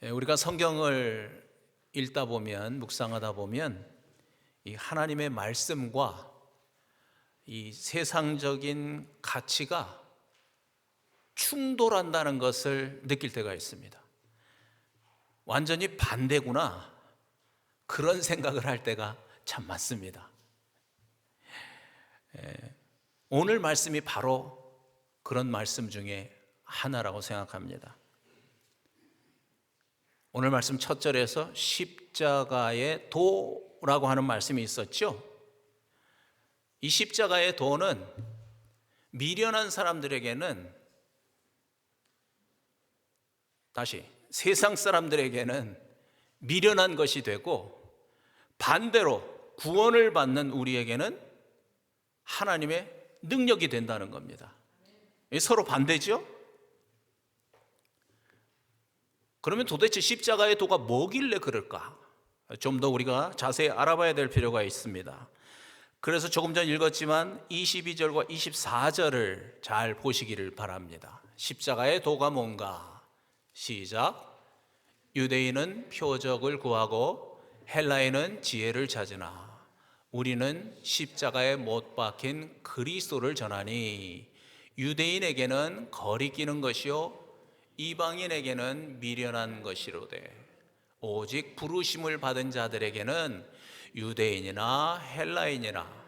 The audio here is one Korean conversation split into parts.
우리가 성경을 읽다 보면, 묵상하다 보면 이 하나님의 말씀과 이 세상적인 가치가 충돌한다는 것을 느낄 때가 있습니다. 완전히 반대구나, 그런 생각을 할 때가 참 많습니다. 오늘 말씀이 바로 그런 말씀 중에 하나라고 생각합니다. 오늘 말씀 첫 절에서 십자가의 도라고 하는 말씀이 있었죠. 이 십자가의 도는 미련한 사람들에게는, 다시 세상 사람들에게는 미련한 것이 되고, 반대로 구원을 받는 우리에게는 하나님의 능력이 된다는 겁니다. 서로 반대죠? 그러면 도대체 십자가의 도가 뭐길래 그럴까? 좀 더 우리가 자세히 알아봐야 될 필요가 있습니다. 그래서 조금 전 읽었지만 22절과 24절을 잘 보시기를 바랍니다. 십자가의 도가 뭔가? 시작. 유대인은 표적을 구하고 헬라인은 지혜를 찾으나 우리는 십자가에 못 박힌 그리스도를 전하니 유대인에게는 거리끼는 것이요 이방인에게는 미련한 것이로되 오직 부르심을 받은 자들에게는 유대인이나 헬라인이나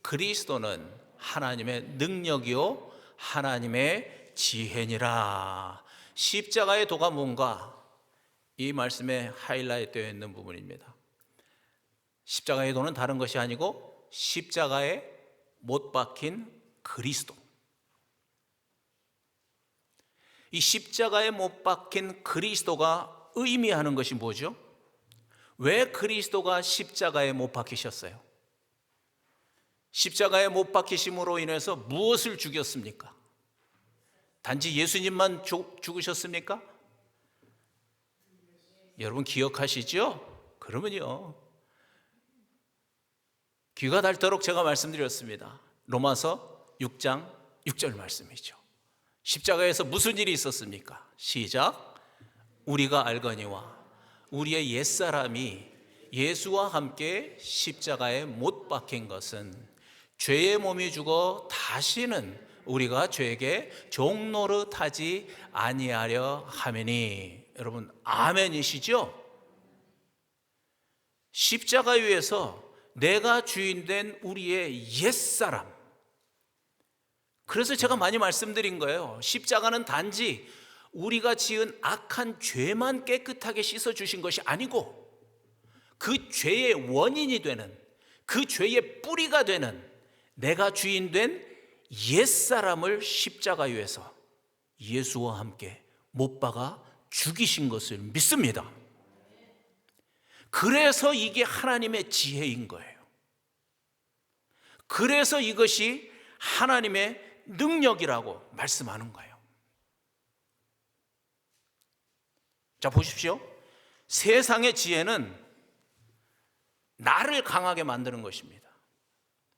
그리스도는 하나님의 능력이요 하나님의 지혜니라. 십자가의 도가 뭔가? 이 말씀에 하이라이트 되어 있는 부분입니다. 십자가의 도는 다른 것이 아니고 십자가에 못 박힌 그리스도. 이 십자가에 못 박힌 그리스도가 의미하는 것이 뭐죠? 왜 그리스도가 십자가에 못 박히셨어요? 십자가에 못 박히심으로 인해서 무엇을 죽였습니까? 단지 예수님만 죽으셨습니까? 여러분 기억하시죠? 그러면요, 귀가 닳도록 제가 말씀드렸습니다. 로마서 6장 6절 말씀이죠. 십자가에서 무슨 일이 있었습니까? 시작. 우리가 알거니와 우리의 옛사람이 예수와 함께 십자가에 못 박힌 것은 죄의 몸이 죽어 다시는 우리가 죄에게 종노릇하지 아니하려 하매니. 여러분 아멘이시죠? 십자가 위에서 내가 주인된 우리의 옛사람, 그래서 제가 많이 말씀드린 거예요. 십자가는 단지 우리가 지은 악한 죄만 깨끗하게 씻어주신 것이 아니고 그 죄의 원인이 되는, 그 죄의 뿌리가 되는 내가 주인된 옛사람을 십자가 위에서 예수와 함께 못 박아 죽이신 것을 믿습니다. 그래서 이게 하나님의 지혜인 거예요. 그래서 이것이 하나님의 능력이라고 말씀하는 거예요. 자, 보십시오. 세상의 지혜는 나를 강하게 만드는 것입니다.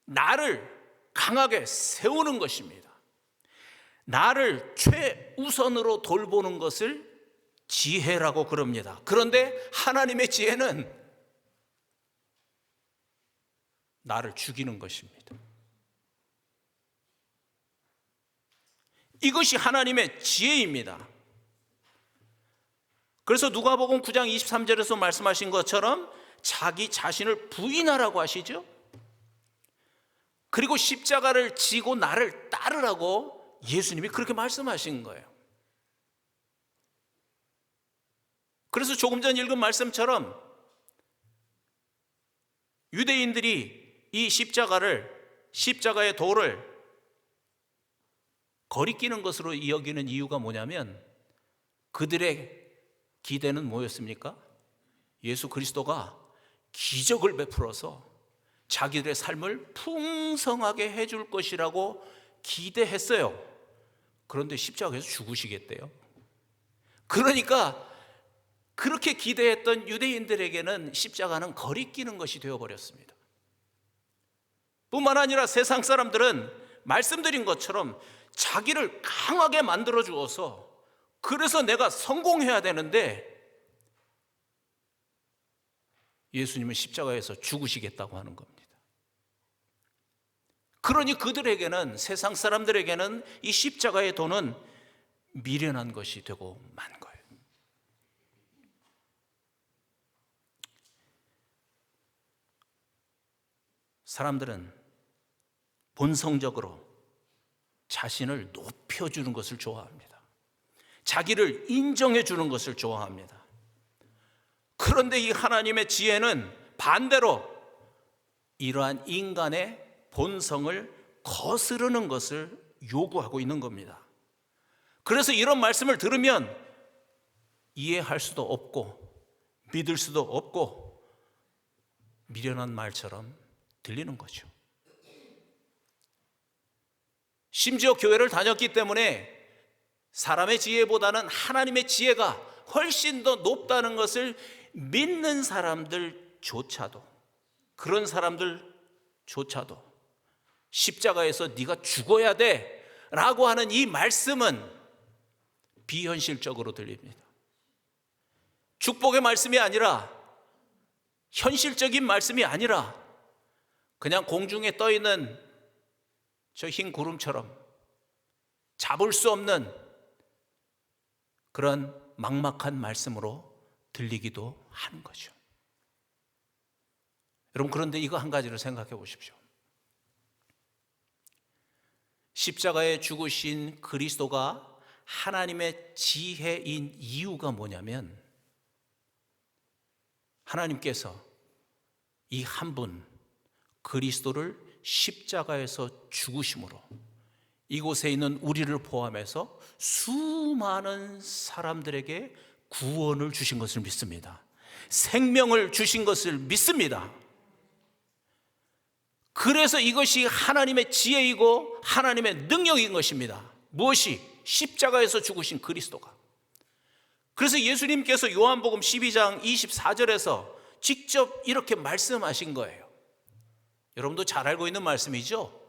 나를 강하게 세우는 것입니다. 나를 최우선으로 돌보는 것을 지혜라고 그럽니다. 그런데 하나님의 지혜는 나를 죽이는 것입니다. 이것이 하나님의 지혜입니다. 그래서 누가복음 9장 23절에서 말씀하신 것처럼 자기 자신을 부인하라고 하시죠. 그리고 십자가를 지고 나를 따르라고 예수님이 그렇게 말씀하신 거예요. 그래서 조금 전 읽은 말씀처럼 유대인들이 이 십자가의 도를 거리끼는 것으로 여기는 이유가 뭐냐면 그들의 기대는 뭐였습니까? 예수 그리스도가 기적을 베풀어서 자기들의 삶을 풍성하게 해줄 것이라고 기대했어요. 그런데 십자가에서 죽으시겠대요. 그러니까 그렇게 기대했던 유대인들에게는 십자가는 거리끼는 것이 되어버렸습니다. 뿐만 아니라 세상 사람들은 말씀드린 것처럼 자기를 강하게 만들어 주어서, 그래서 내가 성공해야 되는데 예수님은 십자가에서 죽으시겠다고 하는 겁니다. 그러니 그들에게는, 세상 사람들에게는 이 십자가의 도는 미련한 것이 되고 만 거예요. 사람들은 본성적으로 자신을 높여주는 것을 좋아합니다. 자기를 인정해 주는 것을 좋아합니다. 그런데 이 하나님의 지혜는 반대로 이러한 인간의 본성을 거스르는 것을 요구하고 있는 겁니다. 그래서 이런 말씀을 들으면 이해할 수도 없고 믿을 수도 없고 미련한 말처럼 들리는 거죠. 심지어 교회를 다녔기 때문에 사람의 지혜보다는 하나님의 지혜가 훨씬 더 높다는 것을 믿는 사람들조차도, 그런 사람들조차도 십자가에서 네가 죽어야 돼 라고 하는 이 말씀은 비현실적으로 들립니다. 축복의 말씀이 아니라, 현실적인 말씀이 아니라 그냥 공중에 떠 있는 저 흰 구름처럼 잡을 수 없는 그런 막막한 말씀으로 들리기도 하는 거죠. 여러분, 그런데 이거 한 가지를 생각해 보십시오. 십자가에 죽으신 그리스도가 하나님의 지혜인 이유가 뭐냐면, 하나님께서 이 한 분 그리스도를 십자가에서 죽으심으로 이곳에 있는 우리를 포함해서 수많은 사람들에게 구원을 주신 것을 믿습니다. 생명을 주신 것을 믿습니다. 그래서 이것이 하나님의 지혜이고 하나님의 능력인 것입니다. 무엇이? 십자가에서 죽으신 그리스도가. 그래서 예수님께서 요한복음 12장 24절에서 직접 이렇게 말씀하신 거예요. 여러분도 잘 알고 있는 말씀이죠?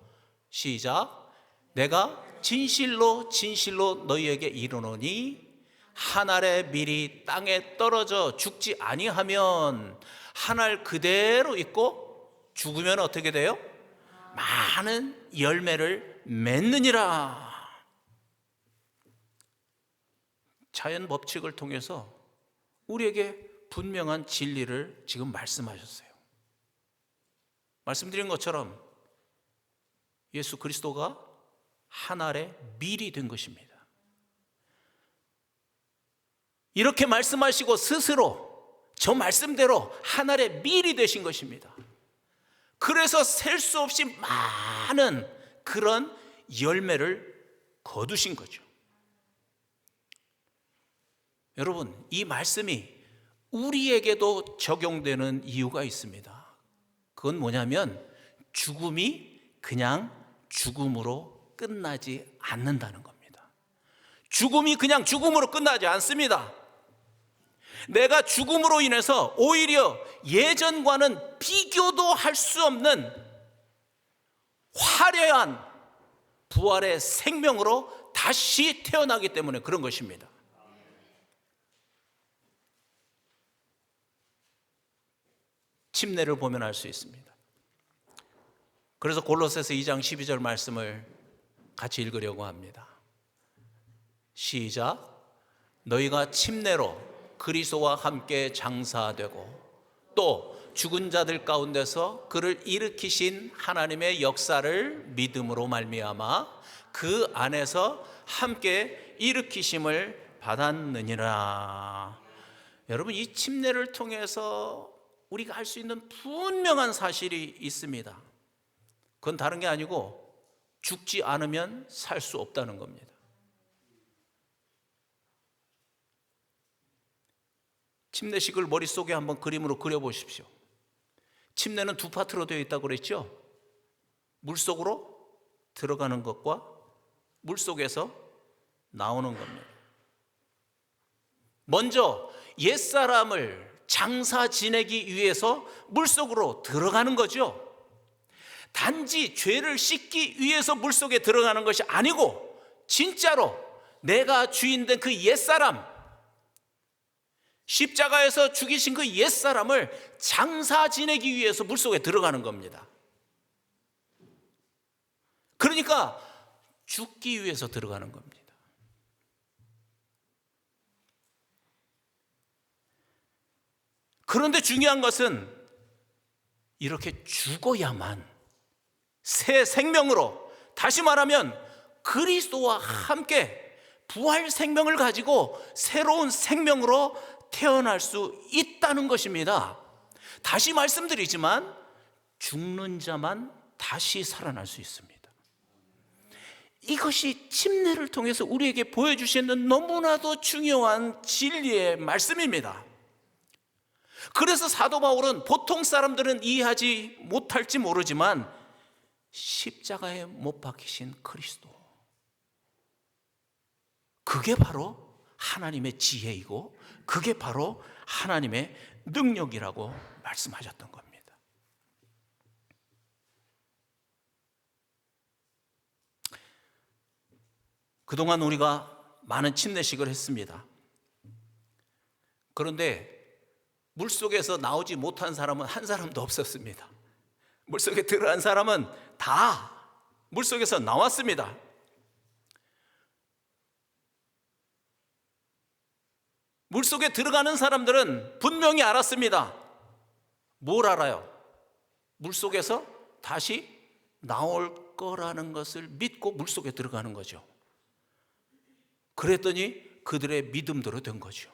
시작. 내가 진실로 진실로 너희에게 이르노니 한 알의 밀이 땅에 떨어져 죽지 아니하면 한 알 그대로 있고 죽으면 어떻게 돼요? 많은 열매를 맺느니라. 자연 법칙을 통해서 우리에게 분명한 진리를 지금 말씀하셨어요. 말씀드린 것처럼 예수 그리스도가 한 알의 밀이 된 것입니다. 이렇게 말씀하시고 스스로 저 말씀대로 한 알의 밀이 되신 것입니다. 그래서 셀 수 없이 많은 그런 열매를 거두신 거죠. 여러분, 이 말씀이 우리에게도 적용되는 이유가 있습니다. 그건 뭐냐면 죽음이 그냥 죽음으로 끝나지 않는다는 겁니다. 죽음이 그냥 죽음으로 끝나지 않습니다. 내가 죽음으로 인해서 오히려 예전과는 비교도 할 수 없는 화려한 부활의 생명으로 다시 태어나기 때문에 그런 것입니다. 침례를 보면 알 수 있습니다. 그래서 골로새서 2장 12절 말씀을 같이 읽으려고 합니다. 시작. 너희가 침례로 그리스도와 함께 장사되고 또 죽은 자들 가운데서 그를 일으키신 하나님의 역사를 믿음으로 말미암아 그 안에서 함께 일으키심을 받았느니라. 여러분, 이 침례를 통해서 우리가 알 수 있는 분명한 사실이 있습니다. 그건 다른 게 아니고 죽지 않으면 살 수 없다는 겁니다. 침례식을 머릿속에 한번 그림으로 그려보십시오. 침례는 두 파트로 되어 있다고 그랬죠? 물속으로 들어가는 것과 물속에서 나오는 겁니다. 먼저 옛사람을 장사 지내기 위해서 물속으로 들어가는 거죠. 단지 죄를 씻기 위해서 물속에 들어가는 것이 아니고 진짜로 내가 주인된 그 옛사람, 십자가에서 죽이신 그 옛사람을 장사 지내기 위해서 물속에 들어가는 겁니다. 그러니까 죽기 위해서 들어가는 겁니다. 그런데 중요한 것은 이렇게 죽어야만 새 생명으로, 다시 말하면 그리스도와 함께 부활 생명을 가지고 새로운 생명으로 태어날 수 있다는 것입니다. 다시 말씀드리지만 죽는 자만 다시 살아날 수 있습니다. 이것이 침례를 통해서 우리에게 보여주시는 너무나도 중요한 진리의 말씀입니다. 그래서 사도 바울은 보통 사람들은 이해하지 못할지 모르지만 십자가에 못 박히신 그리스도, 그게 바로 하나님의 지혜이고 그게 바로 하나님의 능력이라고 말씀하셨던 겁니다. 그동안 우리가 많은 침례식을 했습니다. 그런데 물속에서 나오지 못한 사람은 한 사람도 없었습니다. 물속에 들어간 사람은 다 물속에서 나왔습니다. 물속에 들어가는 사람들은 분명히 알았습니다. 뭘 알아요? 물속에서 다시 나올 거라는 것을 믿고 물속에 들어가는 거죠. 그랬더니 그들의 믿음대로 된 거죠.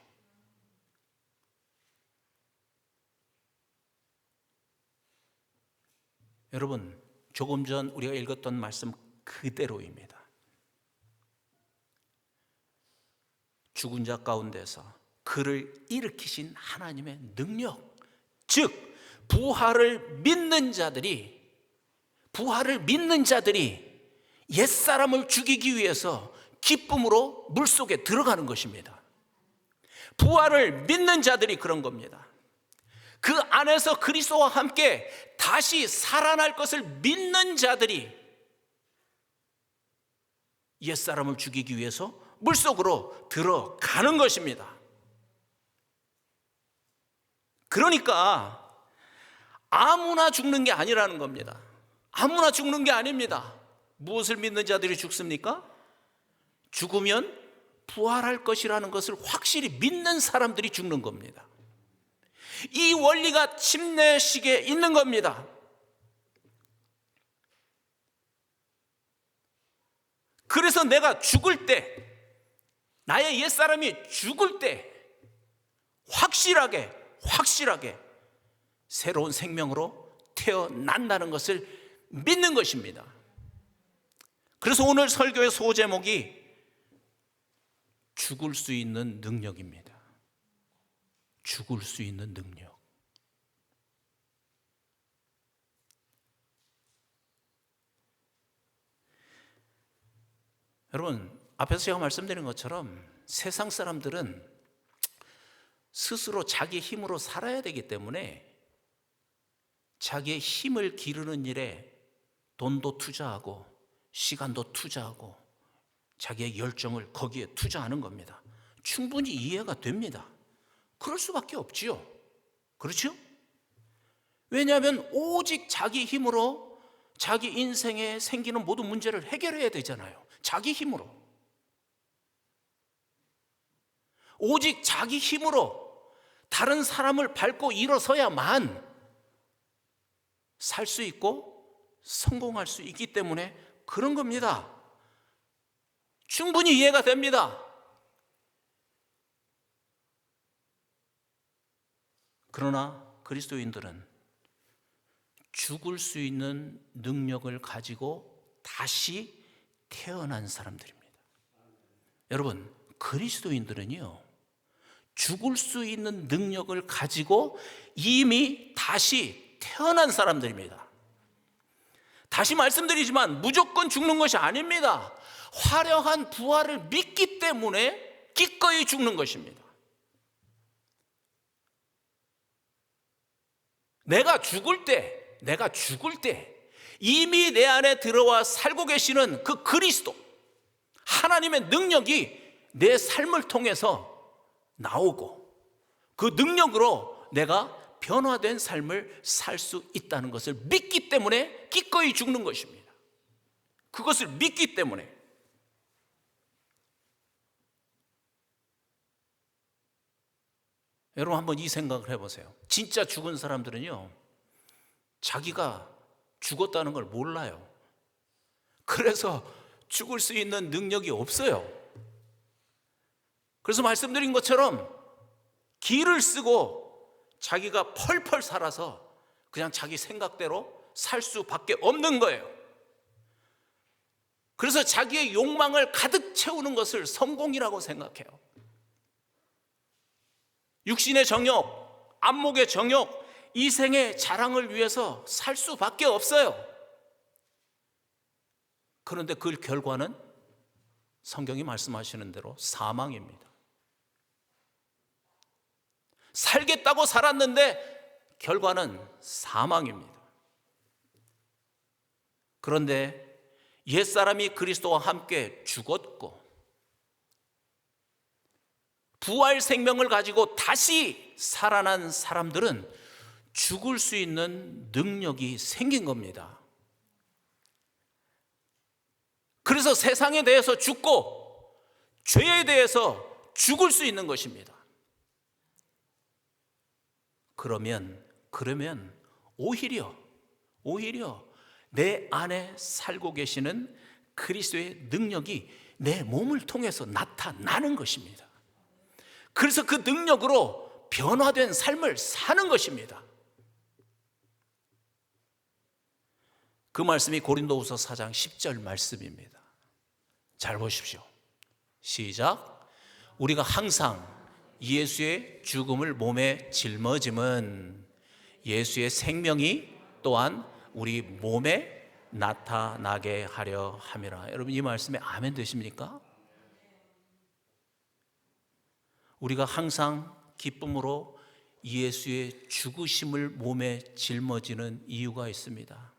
여러분, 조금 전 우리가 읽었던 말씀 그대로입니다. 죽은 자 가운데서 그를 일으키신 하나님의 능력, 즉 부활을 믿는 자들이 옛사람을 죽이기 위해서 기쁨으로 물속에 들어가는 것입니다. 부활을 믿는 자들이 그런 겁니다. 그 안에서 그리스도와 함께 다시 살아날 것을 믿는 자들이 옛사람을 죽이기 위해서 물속으로 들어가는 것입니다. 그러니까 아무나 죽는 게 아니라는 겁니다. 아무나 죽는 게 아닙니다. 무엇을 믿는 자들이 죽습니까? 죽으면 부활할 것이라는 것을 확실히 믿는 사람들이 죽는 겁니다. 이 원리가 침례식에 있는 겁니다. 그래서 내가 죽을 때, 나의 옛사람이 죽을 때 확실하게 새로운 생명으로 태어난다는 것을 믿는 것입니다. 그래서 오늘 설교의 소제목이 죽을 수 있는 능력입니다. 죽을 수 있는 능력. 여러분, 앞에서 제가 말씀드린 것처럼 세상 사람들은 스스로 자기 힘으로 살아야 되기 때문에 자기의 힘을 기르는 일에 돈도 투자하고 시간도 투자하고 자기의 열정을 거기에 투자하는 겁니다. 충분히 이해가 됩니다. 그럴 수밖에 없지요. 그렇죠? 왜냐하면 오직 자기 힘으로 자기 인생에 생기는 모든 문제를 해결해야 되잖아요. 자기 힘으로. 오직 자기 힘으로 다른 사람을 밟고 일어서야만 살 수 있고 성공할 수 있기 때문에 그런 겁니다. 충분히 이해가 됩니다. 그러나 그리스도인들은 죽을 수 있는 능력을 가지고 다시 태어난 사람들입니다. 여러분, 그리스도인들은요, 죽을 수 있는 능력을 가지고 이미 다시 태어난 사람들입니다. 다시 말씀드리지만 무조건 죽는 것이 아닙니다. 화려한 부활을 믿기 때문에 기꺼이 죽는 것입니다. 내가 죽을 때 이미 내 안에 들어와 살고 계시는 그 그리스도, 하나님의 능력이 내 삶을 통해서 나오고 그 능력으로 내가 변화된 삶을 살 수 있다는 것을 믿기 때문에 기꺼이 죽는 것입니다. 그것을 믿기 때문에. 여러분 한번 이 생각을 해보세요. 진짜 죽은 사람들은요, 자기가 죽었다는 걸 몰라요. 그래서 죽을 수 있는 능력이 없어요. 그래서 말씀드린 것처럼 기를 쓰고 자기가 펄펄 살아서 그냥 자기 생각대로 살 수밖에 없는 거예요. 그래서 자기의 욕망을 가득 채우는 것을 성공이라고 생각해요. 육신의 정욕, 안목의 정욕, 이생의 자랑을 위해서 살 수밖에 없어요. 그런데 그 결과는 성경이 말씀하시는 대로 사망입니다. 살겠다고 살았는데 결과는 사망입니다. 그런데 옛사람이 그리스도와 함께 죽었고 부활 생명을 가지고 다시 살아난 사람들은 죽을 수 있는 능력이 생긴 겁니다. 그래서 세상에 대해서 죽고 죄에 대해서 죽을 수 있는 것입니다. 그러면 오히려 내 안에 살고 계시는 그리스도의 능력이 내 몸을 통해서 나타나는 것입니다. 그래서 그 능력으로 변화된 삶을 사는 것입니다. 그 말씀이 고린도후서 4장 10절 말씀입니다. 잘 보십시오. 시작. 우리가 항상 예수의 죽음을 몸에 짊어짐은 예수의 생명이 또한 우리 몸에 나타나게 하려 함이라. 여러분 이 말씀에 아멘 되십니까? 우리가 항상 기쁨으로 예수의 죽으심을 몸에 짊어지는 이유가 있습니다.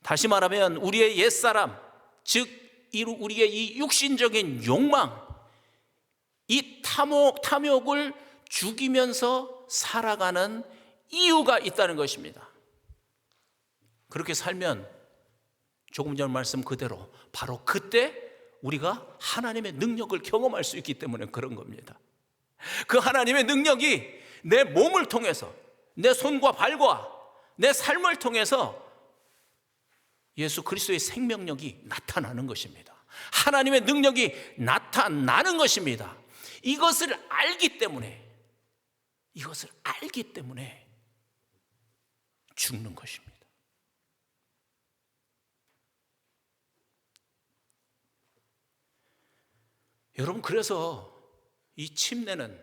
다시 말하면 우리의 옛사람, 즉 우리의 이 육신적인 욕망, 이 탐욕을 죽이면서 살아가는 이유가 있다는 것입니다. 그렇게 살면 조금 전 말씀 그대로 바로 그때 우리가 하나님의 능력을 경험할 수 있기 때문에 그런 겁니다. 그 하나님의 능력이 내 몸을 통해서, 내 손과 발과 내 삶을 통해서 예수 그리스도의 생명력이 나타나는 것입니다. 하나님의 능력이 나타나는 것입니다. 이것을 알기 때문에 죽는 것입니다. 여러분, 그래서 이 침례는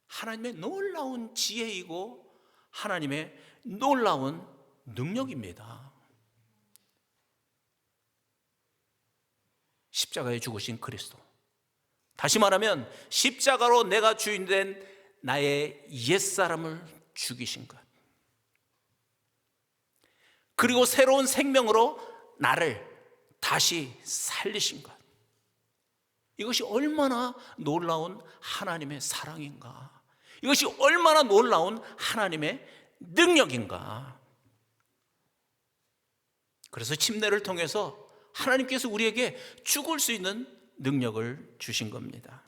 하나님의 놀라운 지혜이고 하나님의 놀라운 능력입니다. 십자가에 죽으신 그리스도, 다시 말하면 십자가로 내가 주인된 나의 옛사람을 죽이신 것, 그리고 새로운 생명으로 나를 다시 살리신 것, 이것이 얼마나 놀라운 하나님의 사랑인가, 이것이 얼마나 놀라운 하나님의 능력인가. 그래서 침례를 통해서 하나님께서 우리에게 죽을 수 있는 능력을 주신 겁니다.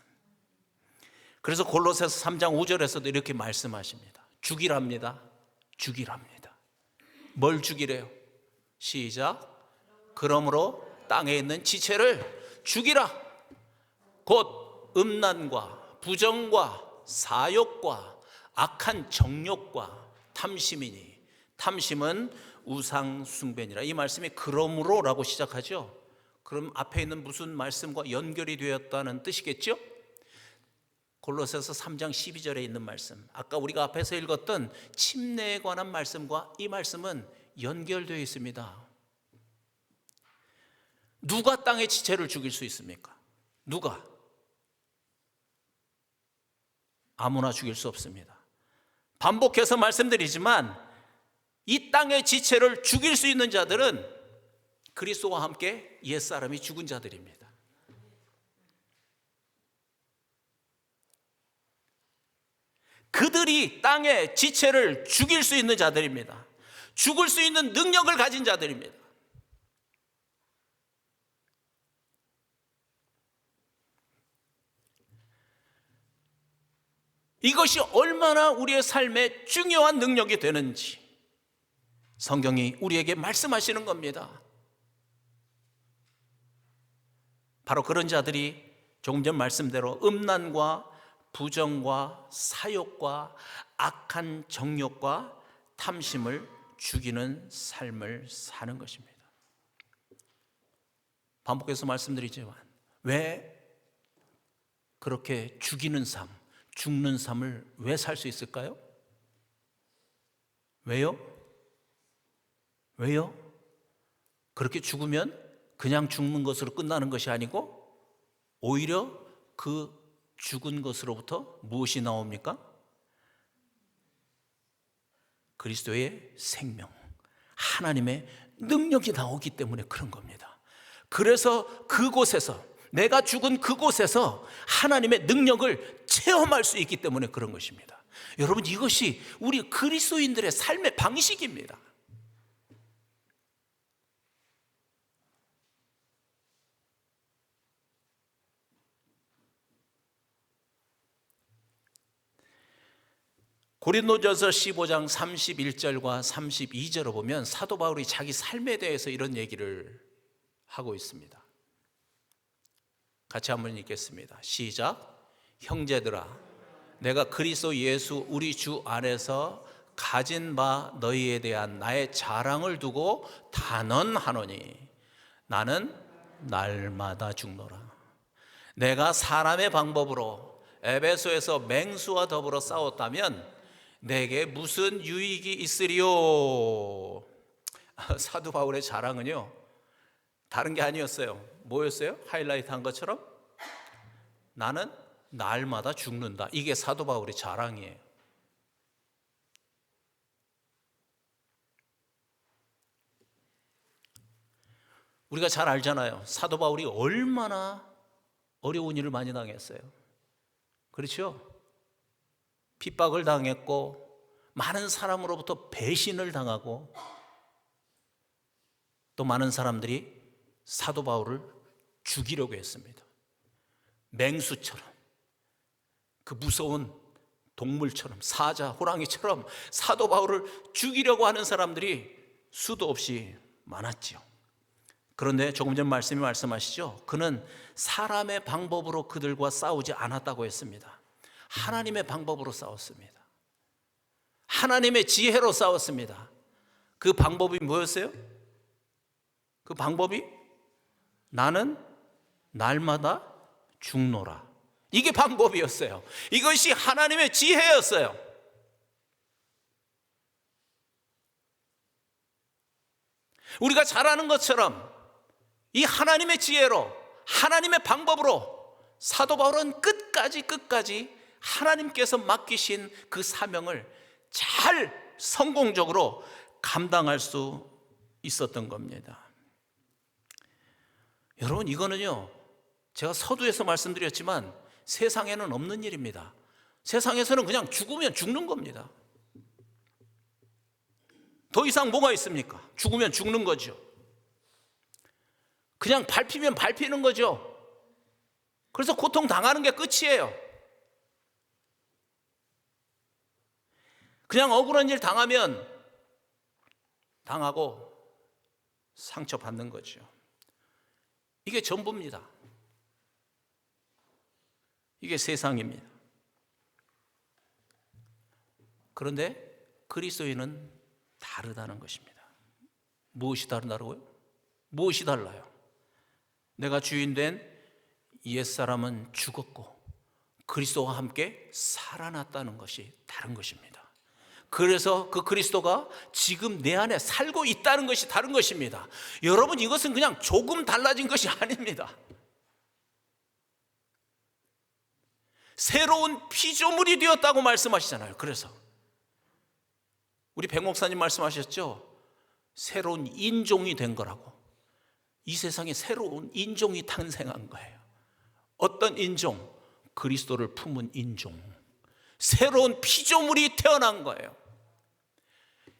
그래서 골로새서 3장 5절에서도 이렇게 말씀하십니다. 죽이랍니다. 죽이랍니다. 뭘 죽이래요? 시작. 그러므로 땅에 있는 지체를 죽이라. 곧 음란과 부정과 사욕과 악한 정욕과 탐심이니, 탐심은 우상 숭배니라. 이 말씀이 그러므로라고 시작하죠. 그럼 앞에 있는 무슨 말씀과 연결이 되었다는 뜻이겠죠? 골로새서 3장 12절에 있는 말씀, 아까 우리가 앞에서 읽었던 침례에 관한 말씀과 이 말씀은 연결되어 있습니다. 누가 땅의 지체를 죽일 수 있습니까? 누가? 아무나 죽일 수 없습니다. 반복해서 말씀드리지만 이 땅의 지체를 죽일 수 있는 자들은 그리스도와 함께 옛사람이 죽은 자들입니다. 그들이 땅의 지체를 죽일 수 있는 자들입니다. 죽을 수 있는 능력을 가진 자들입니다. 이것이 얼마나 우리의 삶에 중요한 능력이 되는지 성경이 우리에게 말씀하시는 겁니다. 바로 그런 자들이 조금 전 말씀대로 음란과 부정과 사욕과 악한 정욕과 탐심을 죽이는 삶을 사는 것입니다. 반복해서 말씀드리지만 왜 그렇게 죽이는 삶, 죽는 삶을 왜 살 수 있을까요? 왜요? 왜요? 그렇게 죽으면 그냥 죽는 것으로 끝나는 것이 아니고 오히려 그 죽은 것으로부터 무엇이 나옵니까? 그리스도의 생명, 하나님의 능력이 나오기 때문에 그런 겁니다. 그래서 그곳에서, 내가 죽은 그곳에서 하나님의 능력을 체험할 수 있기 때문에 그런 것입니다. 여러분, 이것이 우리 그리스도인들의 삶의 방식입니다. 고린도전서 15장 31절과 32절을 보면 사도 바울이 자기 삶에 대해서 이런 얘기를 하고 있습니다. 같이 한번 읽겠습니다. 시작. 형제들아, 내가 그리스도 예수 우리 주 안에서 가진 바 너희에 대한 나의 자랑을 두고 단언하노니 나는 날마다 죽노라. 내가 사람의 방법으로 에베소에서 맹수와 더불어 싸웠다면 내게 무슨 유익이 있으리요? 사도 바울의 자랑은요, 다른 게 아니었어요. 뭐였어요? 하이라이트 한 것처럼 나는 날마다 죽는다. 이게 사도 바울의 자랑이에요. 우리가 잘 알잖아요. 사도 바울이 얼마나 어려운 일을 많이 당했어요. 그렇죠? 핍박을 당했고 많은 사람으로부터 배신을 당하고 또 많은 사람들이 사도 바울을 죽이려고 했습니다. 맹수처럼, 그 무서운 동물처럼, 사자, 호랑이처럼 사도 바울을 죽이려고 하는 사람들이 수도 없이 많았지요. 그런데 조금 전 말씀이 말씀하시죠. 그는 사람의 방법으로 그들과 싸우지 않았다고 했습니다. 하나님의 방법으로 싸웠습니다. 하나님의 지혜로 싸웠습니다. 그 방법이 뭐였어요? 그 방법이 나는 날마다 죽노라. 이게 방법이었어요. 이것이 하나님의 지혜였어요. 우리가 잘 아는 것처럼 이 하나님의 지혜로, 하나님의 방법으로 사도 바울은 끝까지 하나님께서 맡기신 그 사명을 잘 성공적으로 감당할 수 있었던 겁니다. 여러분, 이거는요, 제가 서두에서 말씀드렸지만 세상에는 없는 일입니다. 세상에서는 그냥 죽으면 죽는 겁니다. 더 이상 뭐가 있습니까? 죽으면 죽는 거죠. 그냥 밟히면 밟히는 거죠. 그래서 고통 당하는 게 끝이에요. 그냥 억울한 일 당하면 당하고 상처받는 거죠. 이게 전부입니다. 이게 세상입니다. 그런데 그리스도인은 다르다는 것입니다. 무엇이 다르다고요? 무엇이 달라요? 내가 주인 된 옛사람은 죽었고 그리스도와 함께 살아났다는 것이 다른 것입니다. 그래서 그 그리스도가 지금 내 안에 살고 있다는 것이 다른 것입니다. 여러분, 이것은 그냥 조금 달라진 것이 아닙니다. 새로운 피조물이 되었다고 말씀하시잖아요. 그래서 우리 백 목사님 말씀하셨죠? 새로운 인종이 된 거라고. 이 세상에 새로운 인종이 탄생한 거예요. 어떤 인종? 그리스도를 품은 인종. 새로운 피조물이 태어난 거예요.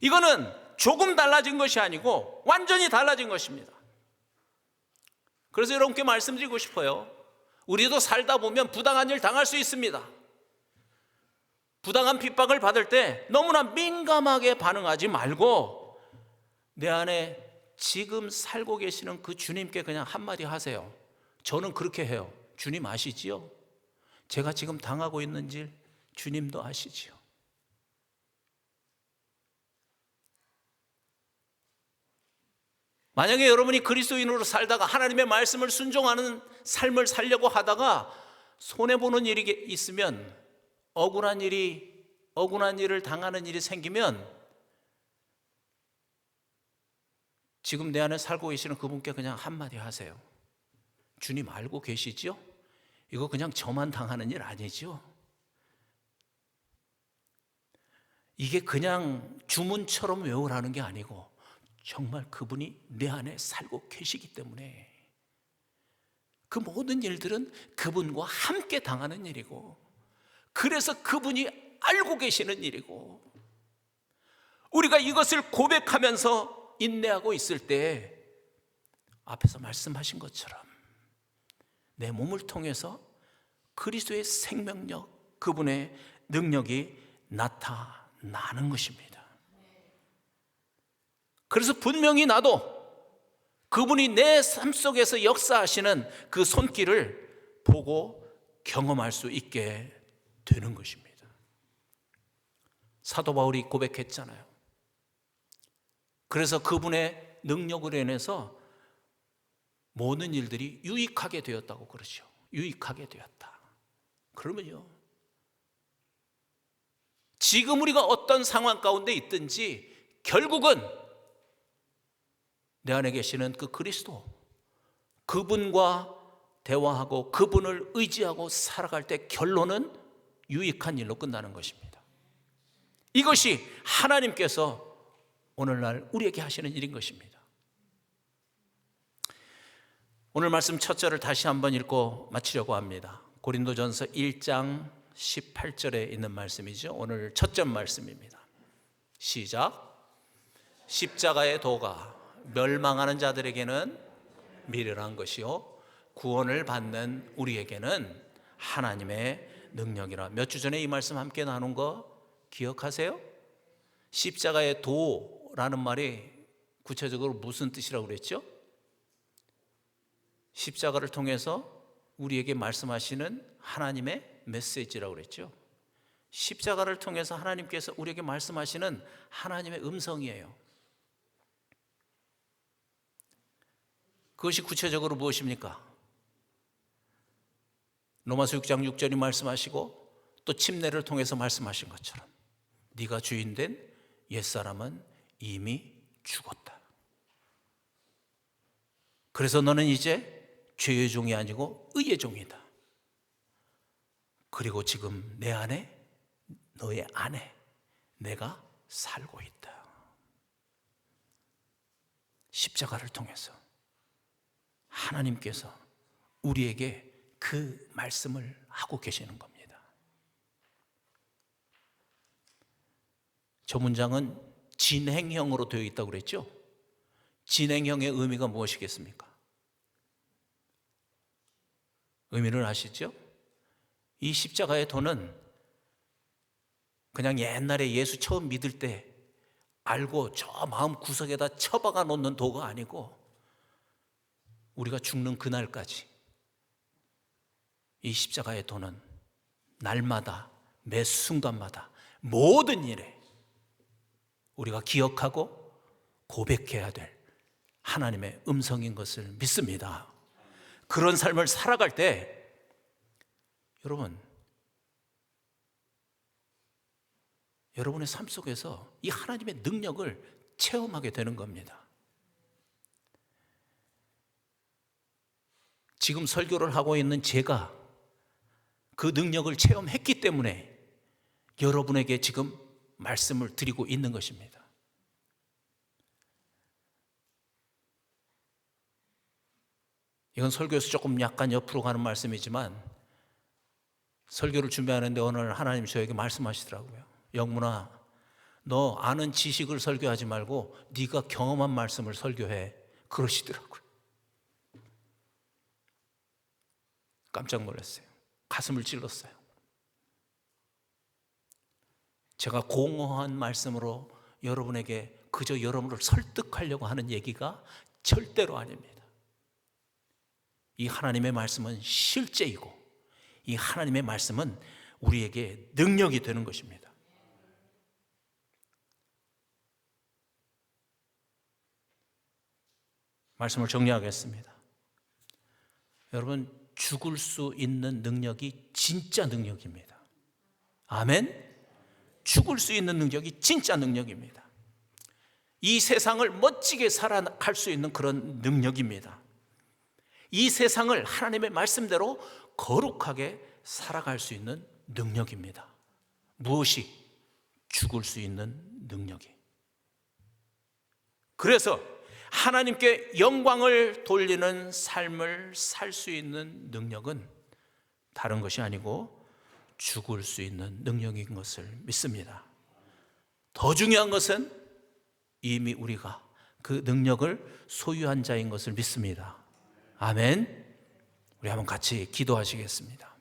이거는 조금 달라진 것이 아니고 완전히 달라진 것입니다. 그래서 여러분께 말씀드리고 싶어요. 우리도 살다 보면 부당한 일 당할 수 있습니다. 부당한 핍박을 받을 때 너무나 민감하게 반응하지 말고 내 안에 지금 살고 계시는 그 주님께 그냥 한마디 하세요. 저는 그렇게 해요. 주님 아시지요? 제가 지금 당하고 있는 일 주님도 아시지요? 만약에 여러분이 그리스도인으로 살다가 하나님의 말씀을 순종하는 삶을 살려고 하다가 손해보는 일이 있으면, 억울한 일을 당하는 일이 생기면 지금 내 안에 살고 계시는 그분께 그냥 한마디 하세요. 주님 알고 계시죠? 이거 그냥 저만 당하는 일 아니죠? 이게 그냥 주문처럼 외우라는 게 아니고 정말 그분이 내 안에 살고 계시기 때문에 그 모든 일들은 그분과 함께 당하는 일이고, 그래서 그분이 알고 계시는 일이고, 우리가 이것을 고백하면서 인내하고 있을 때 앞에서 말씀하신 것처럼 내 몸을 통해서 그리스도의 생명력, 그분의 능력이 나타나는 것입니다. 그래서 분명히 나도 그분이 내 삶 속에서 역사하시는 그 손길을 보고 경험할 수 있게 되는 것입니다. 사도 바울이 고백했잖아요. 그래서 그분의 능력으로 인해서 모든 일들이 유익하게 되었다고 그러죠. 유익하게 되었다. 그러면요, 지금 우리가 어떤 상황 가운데 있든지 결국은 내 안에 계시는 그 그리스도, 그분과 대화하고 그분을 의지하고 살아갈 때 결론은 유익한 일로 끝나는 것입니다. 이것이 하나님께서 오늘날 우리에게 하시는 일인 것입니다. 오늘 말씀 첫 절을 다시 한번 읽고 마치려고 합니다. 고린도전서 1장 18절에 있는 말씀이죠. 오늘 첫 절 말씀입니다. 시작. 십자가의 도가 멸망하는 자들에게는 미련한 것이요 구원을 받는 우리에게는 하나님의 능력이라. 몇 주 전에 이 말씀 함께 나눈 거 기억하세요? 십자가의 도라는 말이 구체적으로 무슨 뜻이라고 그랬죠? 십자가를 통해서 우리에게 말씀하시는 하나님의 메시지라고 그랬죠. 십자가를 통해서 하나님께서 우리에게 말씀하시는 하나님의 음성이에요. 그것이 구체적으로 무엇입니까? 로마서 6장 6절이 말씀하시고 또 침례를 통해서 말씀하신 것처럼 네가 주인된 옛사람은 이미 죽었다. 그래서 너는 이제 죄의 종이 아니고 의의 종이다. 그리고 지금 내 안에, 너의 안에 내가 살고 있다. 십자가를 통해서 하나님께서 우리에게 그 말씀을 하고 계시는 겁니다. 저 문장은 진행형으로 되어 있다고 그랬죠? 진행형의 의미가 무엇이겠습니까? 의미를 아시죠? 이 십자가의 도는 그냥 옛날에 예수 처음 믿을 때 알고 저 마음 구석에다 처박아 놓는 도가 아니고 우리가 죽는 그날까지 이 십자가의 도는 날마다 매 순간마다 모든 일에 우리가 기억하고 고백해야 될 하나님의 음성인 것을 믿습니다. 그런 삶을 살아갈 때 여러분의 삶 속에서 이 하나님의 능력을 체험하게 되는 겁니다. 지금 설교를 하고 있는 제가 그 능력을 체험했기 때문에 여러분에게 지금 말씀을 드리고 있는 것입니다. 이건 설교에서 조금 약간 옆으로 가는 말씀이지만 설교를 준비하는데 어느 날 하나님 저에게 말씀하시더라고요. 영문아, 너 아는 지식을 설교하지 말고 네가 경험한 말씀을 설교해. 그러시더라고요. 깜짝 놀랐어요. 가슴을 찔렀어요. 제가 공허한 말씀으로 여러분에게 그저 여러분을 설득하려고 하는 얘기가 절대로 아닙니다. 이 하나님의 말씀은 실제이고 이 하나님의 말씀은 우리에게 능력이 되는 것입니다. 말씀을 정리하겠습니다. 여러분, 죽을 수 있는 능력이 진짜 능력입니다. 아멘? 죽을 수 있는 능력이 진짜 능력입니다. 이 세상을 멋지게 살아갈 수 있는 그런 능력입니다. 이 세상을 하나님의 말씀대로 거룩하게 살아갈 수 있는 능력입니다. 무엇이? 죽을 수 있는 능력이. 그래서 하나님께 영광을 돌리는 삶을 살 수 있는 능력은 다른 것이 아니고 죽을 수 있는 능력인 것을 믿습니다. 더 중요한 것은 이미 우리가 그 능력을 소유한 자인 것을 믿습니다. 아멘. 우리 한번 같이 기도하시겠습니다.